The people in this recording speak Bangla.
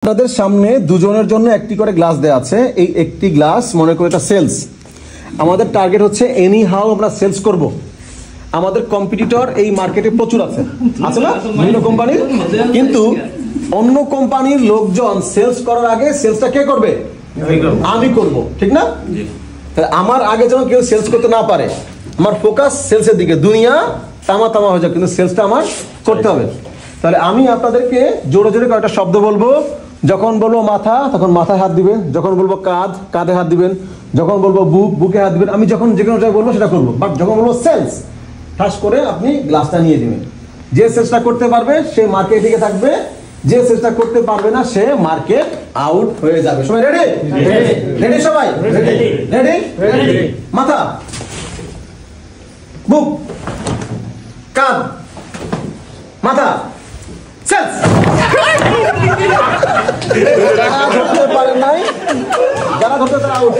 আপনাদের সামনে দুজনের জন্য একটি করে গ্লাস দেওয়া আছে। এই একটি গ্লাস মনে করে এটা সেলস। আমাদের টার্গেট হচ্ছে এনি হাউ আমরা সেলস করব। আমাদের কম্পিটিটর এই মার্কেটে প্রচুর আছে না বিভিন্ন কোম্পানির, কিন্তু অন্য কোম্পানির লোকজন সেলস করার আগে সেলসটা কে করবে? আমি করব, ঠিক না? আমার আগে যেন কেউ সেলস করতে না পারে। আমার ফোকাস সেলসের দিকে। দুনিয়া তামা তামা হয়ে যাক, কিন্তু সেলসটা আমার করতে হবে। তাহলে আমি আপনাদেরকে জোরে জোরে কয়েকটা শব্দ বলবো। যখন বলবো মাথা, তখন মাথায় হাত দিবেন। যখন বলবো কাঁধ, কাঁধে হাত দিবেন। যখন বলবো বুক, বুকে হাত দিবেন। আমি যখন যে কোনো জায়গায় বলবো সেটা করবো। বাট যখন বলবো সেলস, ঠাস করে আপনি গ্লাসটা নিয়ে দিবেন। যে সেলসটা করতে পারবে সে মার্কেট দিকে থাকবে, যে সেলসটা করতে পারবে না সে মার্কেট আউট হয়ে যাবে। সবাই রেডি? রেডি সবাই? রেডি? মাথা, বুক, কাঁধ, মাথা, সেলস। যারা ধরতে পারেন নাই, যারা ধরতে তারা আউট।